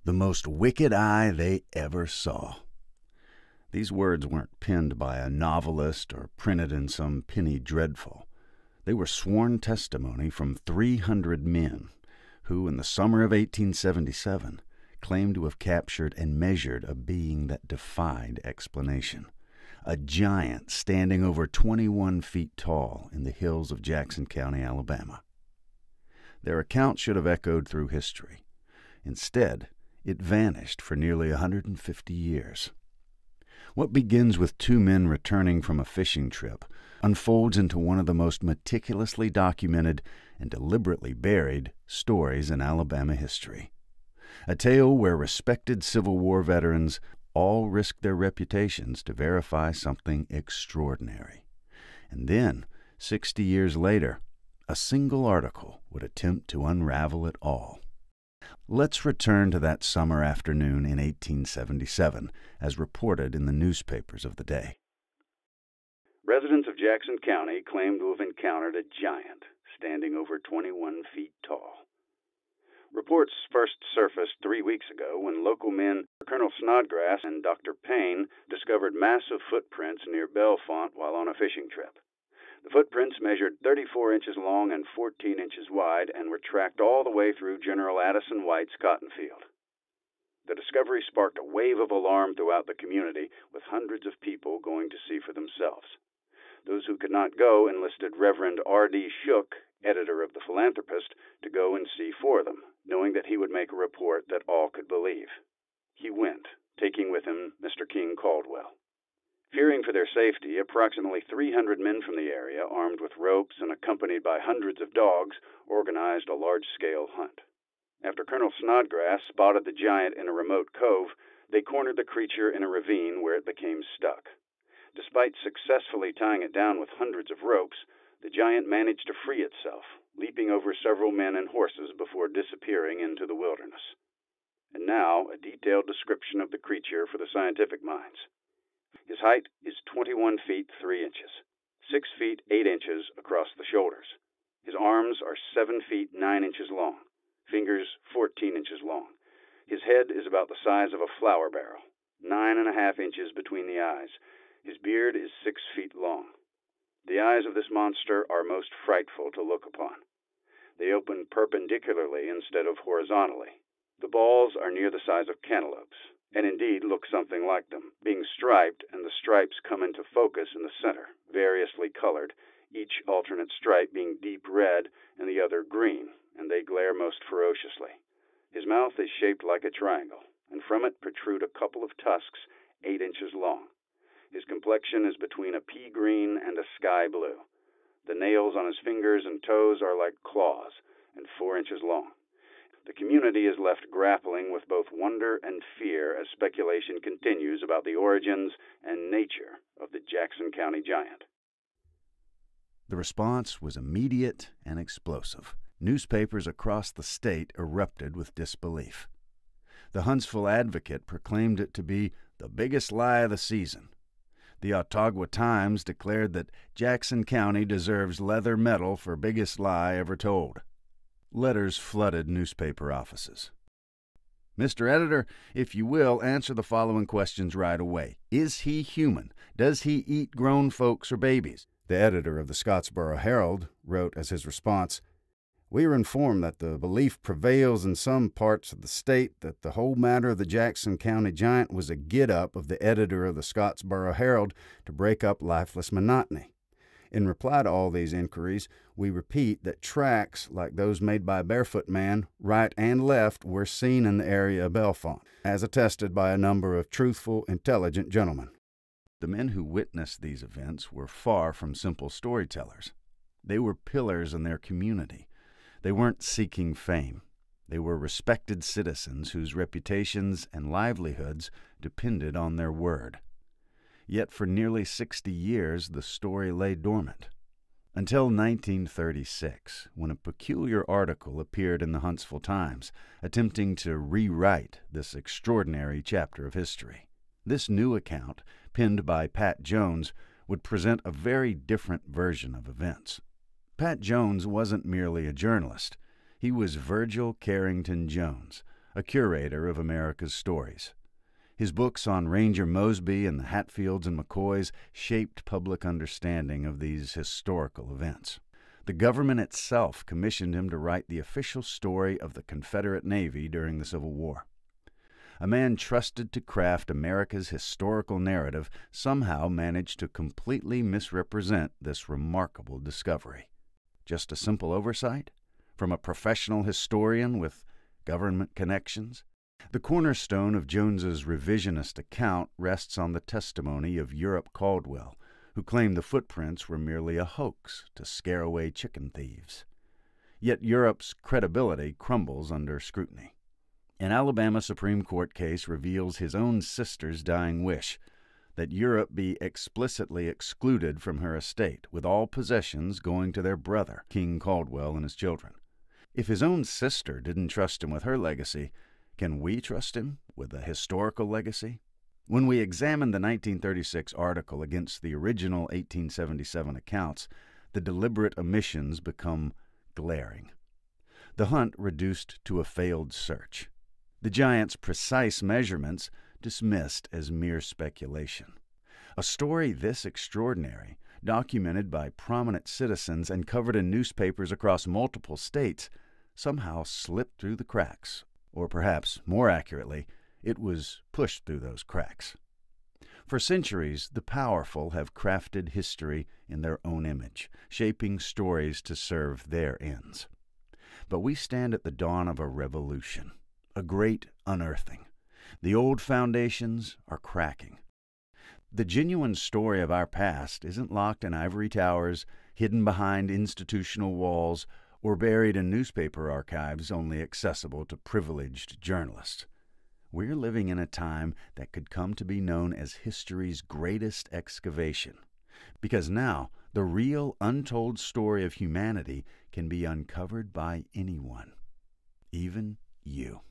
the most wicked eye they ever saw. These words weren't penned by a novelist or printed in some penny dreadful. They were sworn testimony from 300 men who, in the summer of 1877, claimed to have captured and measured a being that defied explanation. A giant standing over 21 feet tall in the hills of Jackson County, Alabama. Their account should have echoed through history. Instead, it vanished for nearly 150 years. What begins with two men returning from a fishing trip unfolds into one of the most meticulously documented and deliberately buried stories in Alabama history. A tale where respected Civil War veterans all risked their reputations to verify something extraordinary. And then, 60 years later, a single article would attempt to unravel it all. Let's return to that summer afternoon in 1877, as reported in the newspapers of the day. Residents of Jackson County claim to have encountered a giant standing over 21 feet tall. Reports first surfaced 3 weeks ago when local men Colonel Snodgrass and Dr. Payne discovered massive footprints near Bellefonte while on a fishing trip. The footprints measured 34 inches long and 14 inches wide and were tracked all the way through General Addison White's cotton field. The discovery sparked a wave of alarm throughout the community, with hundreds of people going to see for themselves. Those who could not go enlisted Reverend R.D. Shook, editor of The Philanthropist, to go and see for them, knowing that he would make a report that all could believe. He went, taking with him Mr. King Caldwell. Fearing for their safety, approximately 300 men from the area, armed with ropes and accompanied by hundreds of dogs, organized a large-scale hunt. After Colonel Snodgrass spotted the giant in a remote cove, they cornered the creature in a ravine where it became stuck. Despite successfully tying it down with hundreds of ropes, the giant managed to free itself, leaping over several men and horses before disappearing into the wilderness. And now, a detailed description of the creature for the scientific minds. His height is 21 feet 3 inches, 6 feet 8 inches across the shoulders. His arms are 7 feet 9 inches long, fingers 14 inches long. His head is about the size of a flour barrel, 9.5 inches between the eyes. His beard is 6 feet long. The eyes of this monster are most frightful to look upon. They open perpendicularly instead of horizontally. The balls are near the size of cantaloupes, and indeed look something like them, being striped, and the stripes come into focus in the center, variously colored, each alternate stripe being deep red and the other green, and they glare most ferociously. His mouth is shaped like a triangle, and from it protrude a couple of tusks 8 inches long. His complexion is between a pea green and a sky blue. The nails on his fingers and toes are like claws, and 4 inches long. The community is left grappling with both wonder and fear as speculation continues about the origins and nature of the Jackson County giant. The response was immediate and explosive. Newspapers across the state erupted with disbelief. The Huntsville Advocate proclaimed it to be the biggest lie of the season. The Autauga Times declared that Jackson County deserves leather medal for biggest lie ever told. Letters flooded newspaper offices. Mr. Editor, if you will, answer the following questions right away. Is he human? Does he eat grown folks or babies? The editor of the Scottsboro Herald wrote as his response, "We are informed that the belief prevails in some parts of the state that the whole matter of the Jackson County giant was a get-up of the editor of the Scottsboro Herald to break up lifeless monotony. In reply to all these inquiries, we repeat that tracks like those made by a barefoot man, right and left, were seen in the area of Bellefonte, as attested by a number of truthful, intelligent gentlemen." The men who witnessed these events were far from simple storytellers. They were pillars in their community. They weren't seeking fame. They were respected citizens whose reputations and livelihoods depended on their word. Yet for nearly 60 years, the story lay dormant. Until 1936, when a peculiar article appeared in the Huntsville Times, attempting to rewrite this extraordinary chapter of history. This new account, penned by Pat Jones, would present a very different version of events. Pat Jones wasn't merely a journalist. He was Virgil Carrington Jones, a curator of America's stories. His books on Ranger Mosby and the Hatfields and McCoys shaped public understanding of these historical events. The government itself commissioned him to write the official story of the Confederate Navy during the Civil War. A man trusted to craft America's historical narrative somehow managed to completely misrepresent this remarkable discovery. Just a simple oversight? From a professional historian with government connections? The cornerstone of Jones's revisionist account rests on the testimony of Europe Caldwell, who claimed the footprints were merely a hoax to scare away chicken thieves. Yet Europe's credibility crumbles under scrutiny. An Alabama Supreme Court case reveals his own sister's dying wish that Europe be explicitly excluded from her estate, with all possessions going to their brother, King Caldwell, and his children. If his own sister didn't trust him with her legacy, can we trust him with a historical legacy? When we examine the 1936 article against the original 1877 accounts, the deliberate omissions become glaring. The hunt reduced to a failed search. The giant's precise measurements dismissed as mere speculation. A story this extraordinary, documented by prominent citizens and covered in newspapers across multiple states, somehow slipped through the cracks. Or perhaps, more accurately, it was pushed through those cracks. For centuries, the powerful have crafted history in their own image, shaping stories to serve their ends. But we stand at the dawn of a revolution, a great unearthing. The old foundations are cracking. The genuine story of our past isn't locked in ivory towers, hidden behind institutional walls, or buried in newspaper archives only accessible to privileged journalists. We're living in a time that could come to be known as history's greatest excavation, because now the real untold story of humanity can be uncovered by anyone, even you.